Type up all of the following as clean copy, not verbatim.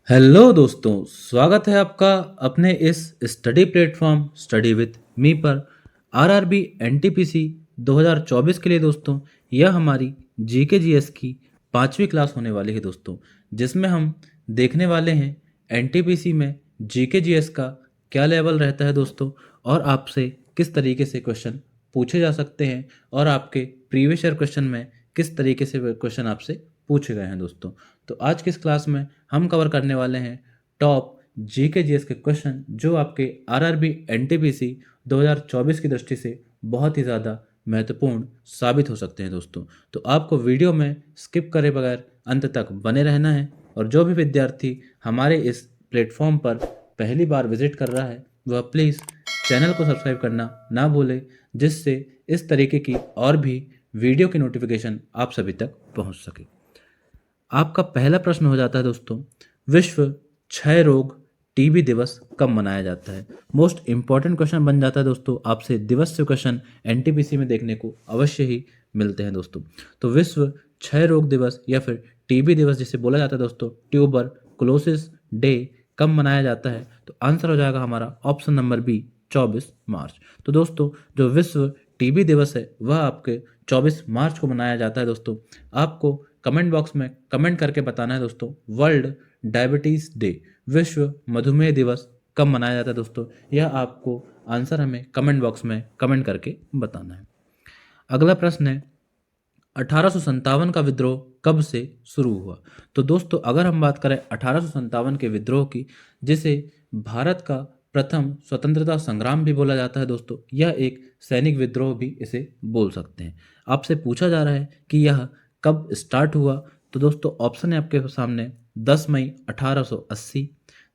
Hello दोस्तों, स्वागत है आपका अपने इस study platform study with me पर। आरआरबी एनटीपीसी 2024 के लिए दोस्तों, यह हमारी जीके जीएस की 5वीं क्लास होने वाली है दोस्तों, जिसमें हम देखने वाले हैं एनटीपीसी में जीके जीएस का क्या लेवल रहता है दोस्तों, और आपसे किस तरीके से क्वेश्चन पूछे जा सकते हैं और आपके प्रीवियस ईयर क्वेश्चन में किस तरीके से क्वेश्चन आपसे पूछे गए हैं दोस्तों। तो आज की इस क्लास में हम कवर करने वाले हैं टॉप जीके जीएस के क्वेश्चन जो आपके आरआरबी एनटीपीसी 2024 की दृष्टि से बहुत ही ज़्यादा महत्वपूर्ण साबित हो सकते हैं दोस्तों। तो आपको वीडियो में स्किप करे बगैर अंत तक बने रहना है, और जो भी विद्यार्थी हमारे इस प्लेटफॉर्म पर पहली बार विजिट कर रहा है वह प्लीज़ चैनल को सब्सक्राइब करना ना भूले, जिससे इस तरीके की और भी वीडियो की नोटिफिकेशन आप सभी तक पहुंच सके। आपका पहला प्रश्न हो जाता है दोस्तों, विश्व क्षय रोग टीबी दिवस कब मनाया जाता है। मोस्ट इंपॉर्टेंट क्वेश्चन बन जाता है दोस्तों, आपसे दिवस से क्वेश्चन एनटीपीसी में देखने को अवश्य ही मिलते हैं दोस्तों। तो विश्व क्षय रोग दिवस या फिर टीबी दिवस जिसे बोला जाता है दोस्तों, ट्यूबर क्लोसिस डे, कब मनाया जाता है। तो आंसर हो जाएगा हमारा ऑप्शन नंबर बी, 24 मार्च। तो दोस्तों, जो विश्व टीबी दिवस है वह आपके 24 मार्च को मनाया जाता है दोस्तों। आपको कमेंट बॉक्स में कमेंट करके बताना है दोस्तों, वर्ल्ड डायबिटीज़ डे, विश्व मधुमेह दिवस कब मनाया जाता है दोस्तों। यह आपको आंसर हमें कमेंट बॉक्स में कमेंट करके बताना है। अगला प्रश्न है, 1857 का विद्रोह कब से शुरू हुआ। तो दोस्तों, अगर हम बात करें 1857 के विद्रोह की, जिसे भारत का प्रथम स्वतंत्रता संग्राम भी बोला जाता है दोस्तों, यह एक सैनिक विद्रोह भी इसे बोल सकते हैं। आपसे पूछा जा रहा है कि यह कब स्टार्ट हुआ। तो दोस्तों, ऑप्शन है आपके सामने 10 मई 1880,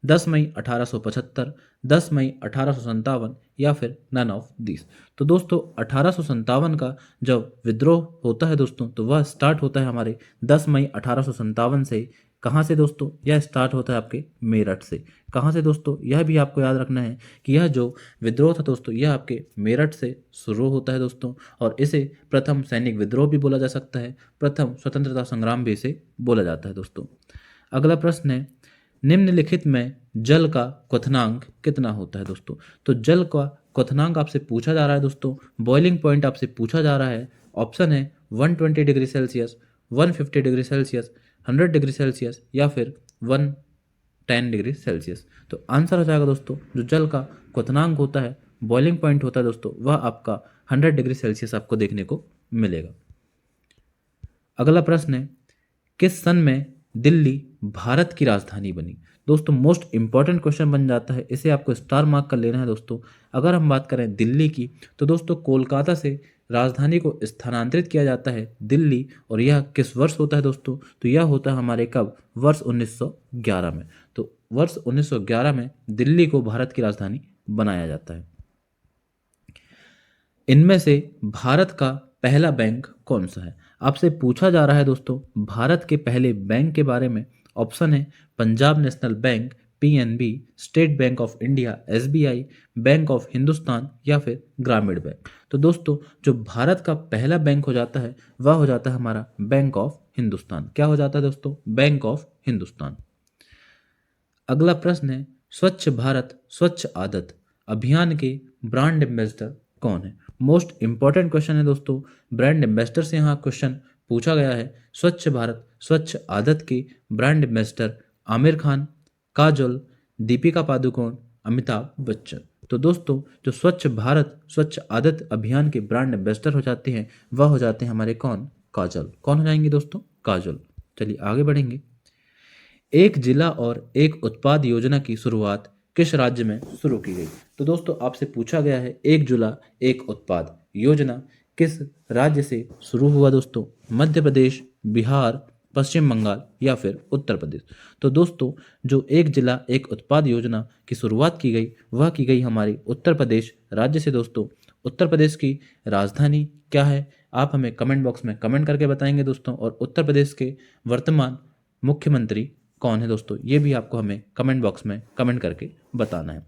10 मई 1875, 10 मई 1857 या फिर नन ऑफ दिस। तो दोस्तों, 1857 का जब विद्रोह होता है दोस्तों, तो वह स्टार्ट होता है हमारे 10 मई 1857 से। कहाँ से दोस्तों, यह स्टार्ट होता है आपके मेरठ से। कहाँ से दोस्तों, यह भी आपको याद रखना है कि यह जो विद्रोह था दोस्तों, यह आपके मेरठ से शुरू होता है दोस्तों, और इसे प्रथम सैनिक विद्रोह भी बोला जा सकता है, प्रथम स्वतंत्रता संग्राम भी इसे बोला जाता है दोस्तों। अगला प्रश्न है, निम्नलिखित में जल का क्वथनांक कितना होता है दोस्तों। तो जल का क्वथनांक आपसे पूछा जा रहा है दोस्तों, बॉइलिंग पॉइंट आपसे पूछा जा रहा है। ऑप्शन है 120 degree Celsius, 150 degree Celsius, 100 degree Celsius या फिर 110 डिग्री सेल्सियस। तो आंसर हो जाएगा दोस्तों, जो जल का क्वथनांक होता है, बॉइलिंग पॉइंट होता है दोस्तों, वह आपका 100 डिग्री सेल्सियस आपको देखने को मिलेगा। अगला प्रश्न है, किस सन में दिल्ली भारत की राजधानी बनी। दोस्तों, मोस्ट इंपॉर्टेंट क्वेश्चन बन जाता है, इसे आपको स्टार मार्क कर लेना है दोस्तों। अगर हम बात करें दिल्ली की, तो दोस्तों कोलकाता से राजधानी को स्थानांतरित किया जाता है दिल्ली, और यह किस वर्ष होता है दोस्तों। तो यह होता है हमारे कब, वर्ष 1911 में। तो वर्ष 1911 में दिल्ली को भारत की राजधानी बनाया जाता है। इनमें से भारत का पहला बैंक कौन सा है। आपसे पूछा जा रहा है दोस्तों, भारत के पहले बैंक के बारे में। ऑप्शन है Punjab national bank, PNB, state bank of India SBI, bank of Hindustan या फिर ग्रामीण बैंक। तो दोस्तों, जो भारत का पहला बैंक हो जाता है वह हो जाता है हमारा बैंक ऑफ हिंदुस्तान। क्या हो जाता है दोस्तों, बैंक ऑफ हिंदुस्तान। अगला प्रश्न है, स्वच्छ भारत स्वच्छ आदत अभियान के ब्रांड एम्बेसडर कौन है। मोस्ट इंपॉर्टेंट क्वेश्चन है दोस्तों, ब्रांड एम्बेसडर से यहाँ क्वेश्चन पूछा गया है। स्वच्छ भारत स्वच्छ आदत के ब्रांड एम्बेसडर आमिर खान, काजोल, दीपिका पादुकोण, अमिताभ बच्चन। तो दोस्तों, जो स्वच्छ भारत स्वच्छ आदत अभियान के ब्रांड एम्बेसडर हो जाते हैं वह हो जाते हैं हमारे कौन, काजल। कौन हो जाएंगे दोस्तों, काजल। चलिए आगे बढ़ेंगे। एक जिला और एक उत्पाद योजना की शुरुआत किस राज्य में शुरू की गई। तो दोस्तों, आपसे पूछा गया है एक जिला एक उत्पाद योजना किस राज्य से शुरू हुआ दोस्तों। मध्य प्रदेश, बिहार, पश्चिम बंगाल या फिर उत्तर प्रदेश। तो दोस्तों, जो एक जिला एक उत्पाद योजना की शुरुआत की गई वह की गई हमारी उत्तर प्रदेश राज्य से दोस्तों। उत्तर प्रदेश की राजधानी क्या है, आप हमें कमेंट बॉक्स में कमेंट करके बताएंगे दोस्तों, और उत्तर प्रदेश के वर्तमान मुख्यमंत्री कौन है दोस्तों, ये भी आपको हमें कमेंट बॉक्स में कमेंट करके बताना है।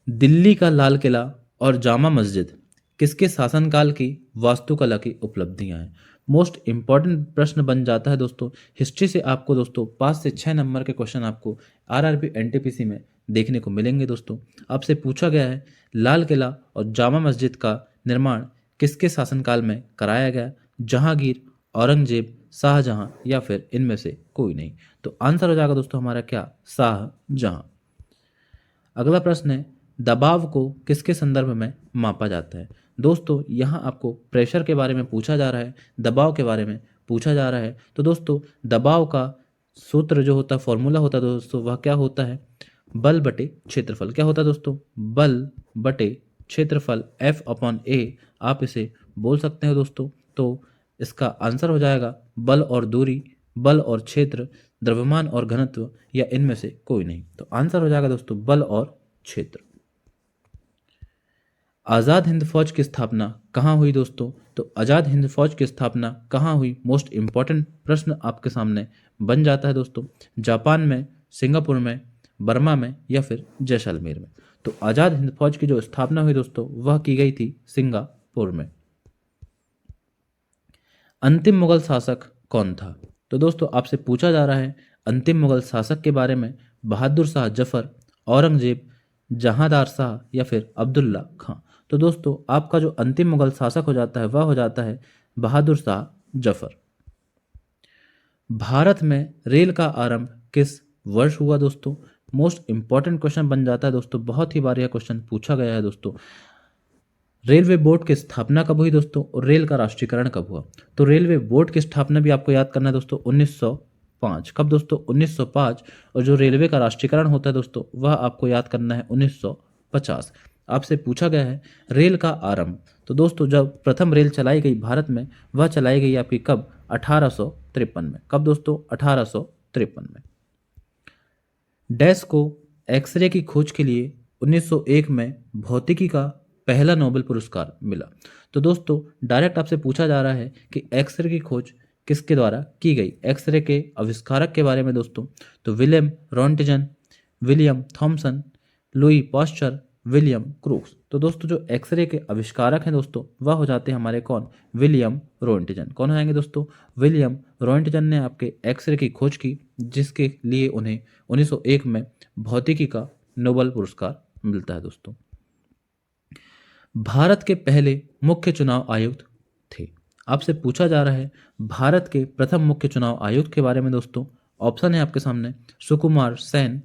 दिल्ली का लाल किला और जामा मस्जिद किसके शासनकाल की वास्तुकला की उपलब्धियां हैं। मोस्ट इम्पॉर्टेंट प्रश्न बन जाता है दोस्तों। हिस्ट्री से आपको दोस्तों 5 से 6 नंबर के क्वेश्चन आपको आरआरबी एनटीपीसी में देखने को मिलेंगे दोस्तों। आपसे पूछा गया है लाल किला और जामा मस्जिद का निर्माण किसके शासनकाल में कराया गया? जहांगीर, औरंगजेब, शाहजहां या फिर इनमें से कोई नहीं। तो आंसर हो जाएगा दोस्तों हमारा क्या? शाहजहां। अगला प्रश्न है दबाव को किसके संदर्भ में मापा जाता है? दोस्तों यहाँ आपको प्रेशर के बारे में पूछा जा रहा है, दबाव के बारे में पूछा जा रहा है। तो दोस्तों दबाव का सूत्र जो होता है, फॉर्मूला होता है दोस्तों, वह क्या होता है? बल बटे क्षेत्रफल। क्या होता है दोस्तों? बल बटे क्षेत्रफल, F/A आप इसे बोल सकते हैं दोस्तों। तो इसका आंसर हो जाएगा बल और दूरी, बल और क्षेत्र, द्रव्यमान और घनत्व या इनमें से कोई नहीं। तो आंसर हो जाएगा दोस्तों बल और क्षेत्र। आज़ाद हिंद फौज की स्थापना कहाँ हुई दोस्तों? तो आज़ाद हिंद फौज की स्थापना कहाँ हुई? मोस्ट इंपॉर्टेंट प्रश्न आपके सामने बन जाता है दोस्तों। जापान में, सिंगापुर में, बर्मा में या फिर जैसलमेर में। तो आज़ाद हिंद फौज की जो स्थापना हुई दोस्तों वह की गई थी सिंगापुर में। अंतिम मुगल शासक कौन था? तो दोस्तों आपसे पूछा जा रहा है अंतिम मुगल शासक के बारे में। बहादुर शाह जफर, औरंगजेब, जहांदार शाह या फिर अब्दुल्ला खां। तो दोस्तों आपका जो अंतिम मुगल शासक हो जाता है वह हो जाता है बहादुर शाह जफर। भारत में रेल का आरंभ किस वर्ष हुआ दोस्तों? मोस्ट इंपॉर्टेंट क्वेश्चन बन जाता है दोस्तों, बहुत ही बार यह क्वेश्चन पूछा गया है दोस्तों। रेलवे बोर्ड की स्थापना कब हुई दोस्तों और रेल का राष्ट्रीयकरण कब हुआ? तो रेलवे बोर्ड की स्थापना भी आपको याद करना है दोस्तों 1905। कब दोस्तों? 1905। और जो रेलवे का राष्ट्रीयकरण होता है दोस्तों वह आपको याद करना है 1950। आपसे पूछा गया है रेल का आरंभ। तो दोस्तों जब प्रथम रेल चलाई गई भारत में वह चलाई गई आपकी कब? 1853 में। कब दोस्तों? 1853 में। डैश को एक्सरे की खोज के लिए 1901 में भौतिकी का पहला नोबेल पुरस्कार मिला। तो दोस्तों डायरेक्ट आपसे पूछा जा रहा है कि एक्सरे की खोज किसके द्वारा की गई? एक्सरे के आविष्कारक के बारे में दोस्तों। तो William Roentgen, William Thomson, Louis Pasteur, William Crookes. तो दोस्तों जो एक्सरे के आविष्कारक हैं दोस्तों वह हो जाते हैं हमारे कौन? विलियम रोंटिजन। कौन हो जाएंगे दोस्तों? विलियम रोंटिजन ने आपके एक्सरे की खोज की जिसके लिए उन्हें 1901 में भौतिकी का नोबेल पुरस्कार मिलता है दोस्तों। भारत के पहले मुख्य चुनाव आयुक्त थे। आपसे पूछा जा रहा है भारत के प्रथम मुख्य चुनाव आयुक्त के बारे में दोस्तों। ऑप्शन है आपके सामने सुकुमार सेन,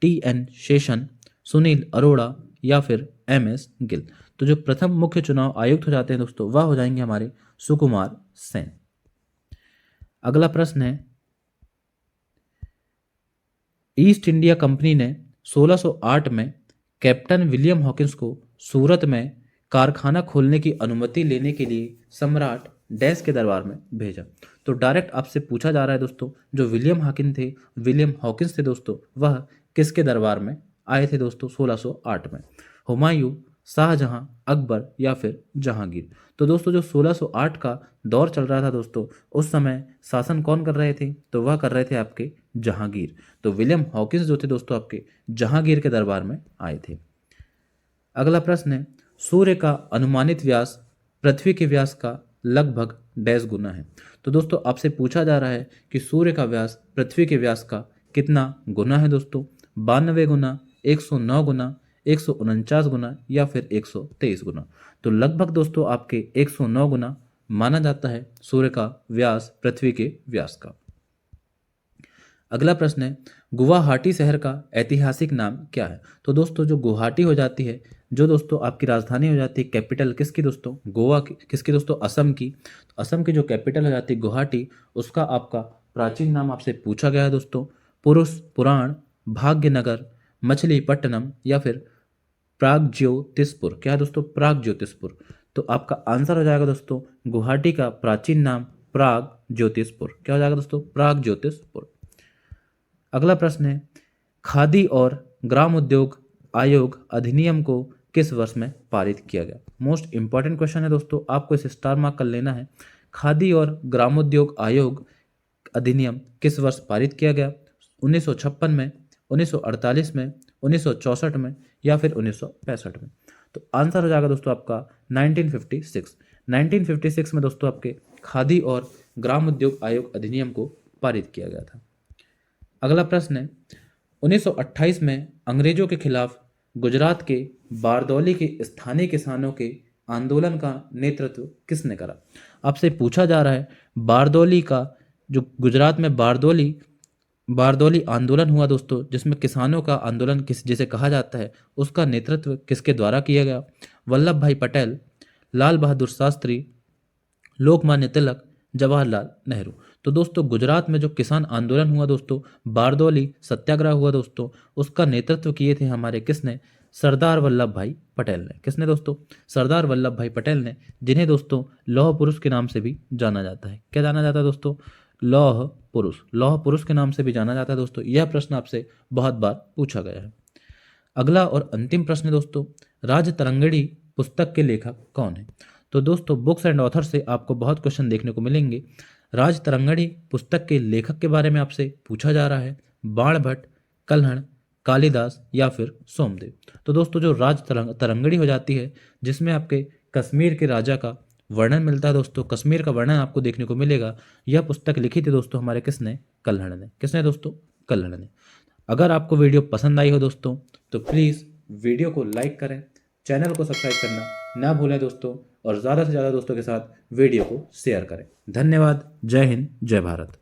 TN शेषन, सुनील अरोड़ा या फिर MS गिल। तो जो प्रथम मुख्य चुनाव आयुक्त हो जाते हैं दोस्तों वह हो जाएंगे हमारे सुकुमार सेन। अगला प्रश्न है ईस्ट इंडिया कंपनी ने 1608 में कैप्टन विलियम हॉकिंस को सूरत में कारखाना खोलने की अनुमति लेने के लिए सम्राट डैश के दरबार में भेजा। तो डायरेक्ट आपसे पूछा जा रहा है दोस्तों जो विलियम हॉकिंस थे दोस्तों वह किसके दरबार में आए थे दोस्तों 1608 में? हुमायूं, शाहजहां, अकबर या फिर जहांगीर। तो दोस्तों जो 1608 का दौर चल रहा था दोस्तों उस समय शासन कौन कर रहे थे? तो वह कर रहे थे आपके जहांगीर। तो विलियम हॉकिंस जो थे दोस्तों आपके जहांगीर के दरबार में आए थे। अगला प्रश्न है सूर्य का अनुमानित व्यास पृथ्वी के व्यास का लगभग डैश गुना है। तो दोस्तों आपसे पूछा जा रहा है कि सूर्य का व्यास पृथ्वी के व्यास का कितना गुना है दोस्तों? 92 गुना, 109 गुना, 149 गुना या फिर 123 गुना। तो लगभग दोस्तों आपके 109 गुना माना जाता है सूर्य का व्यास पृथ्वी के व्यास का। अगला प्रश्न है गुवाहाटी शहर का ऐतिहासिक नाम क्या है? तो दोस्तों जो गुवाहाटी हो जाती है जो दोस्तों आपकी राजधानी हो जाती है, कैपिटल किसकी दोस्तों? गोवा की। किसकी दोस्तों? असम की। तो असम की जो कैपिटल हो जाती है गुवाहाटी उसका आपका प्राचीन नाम आपसे पूछा गया है दोस्तों पुरुष पुराण, भाग्यनगर, मछलीपट्टनम या फिर प्रागज्योतिषपुर। क्या है दोस्तों? प्रागज्योतिषपुर। तो आपका आंसर हो जाएगा दोस्तों गुवाहाटी का प्राचीन नाम प्रागज्योतिषपुर। क्या हो जाएगा दोस्तों? प्रागज्योतिषपुर। अगला प्रश्न है खादी और ग्राम उद्योग आयोग अधिनियम को किस वर्ष में पारित किया गया? मोस्ट इंपॉर्टेंट क्वेश्चन है दोस्तों, आपको इसे स्टार मार्क कर लेना है। खादी और ग्रामोद्योग आयोग अधिनियम किस वर्ष पारित किया गया? 1956 में, 1948 में, 1964 में या फिर 1965 में। तो आंसर हो जाएगा दोस्तों आपका 1956। 1956 में दोस्तों आपके खादी और ग्राम उद्योग आयोग अधिनियम को पारित किया गया था। अगला प्रश्न है, 1928 में अंग्रेजों के खिलाफ गुजरात के बारदौली के स्थानीय किसानों के आंदोलन का नेतृत्व किसने करा? आपसे पूछा जा रहा है बारदौली का, जो गुजरात में बारदौली आंदोलन हुआ दोस्तों, जिसमें किसानों का आंदोलन जिसे कहा जाता है, उसका नेतृत्व किसके द्वारा किया गया? वल्लभ भाई पटेल, लाल बहादुर शास्त्री, लोकमान्य तिलक, जवाहरलाल नेहरू। तो दोस्तों गुजरात में जो किसान आंदोलन हुआ दोस्तों, बारदौली सत्याग्रह हुआ दोस्तों, उसका नेतृत्व किए थे हमारे किसने? सरदार वल्लभ भाई पटेल ने। किसने दोस्तों? सरदार वल्लभ भाई पटेल ने, जिन्हें दोस्तों लौह पुरुष के नाम से भी जाना जाता है। क्या जाना जाता है दोस्तों? लौह पुरुष। लौह पुरुष के नाम से भी जाना जाता है दोस्तों। यह प्रश्न आपसे बहुत बार पूछा गया है। अगला और अंतिम प्रश्न दोस्तों, राजतरंगिणी पुस्तक के लेखक कौन है? तो दोस्तों बुक्स एंड ऑथर से आपको बहुत क्वेश्चन देखने को मिलेंगे। राजतरंगिणी पुस्तक के लेखक के बारे में आपसे पूछा जा रहा है बाणभट्ट, कल्हण, कालिदास या फिर सोमदेव। तो दोस्तों जो तरंगिणी हो जाती है, जिसमें आपके कश्मीर के राजा का वर्णन मिलता है दोस्तों, कश्मीर का वर्णन आपको देखने को मिलेगा। यह पुस्तक लिखी थी दोस्तों हमारे किसने? कल्हण ने। किसने दोस्तों? कल्हण ने। अगर आपको वीडियो पसंद आई हो दोस्तों तो प्लीज़ वीडियो को लाइक करें, चैनल को सब्सक्राइब करना ना भूलें दोस्तों, और ज़्यादा से ज़्यादा दोस्तों के साथ वीडियो को शेयर करें। धन्यवाद। जय हिंद, जय भारत।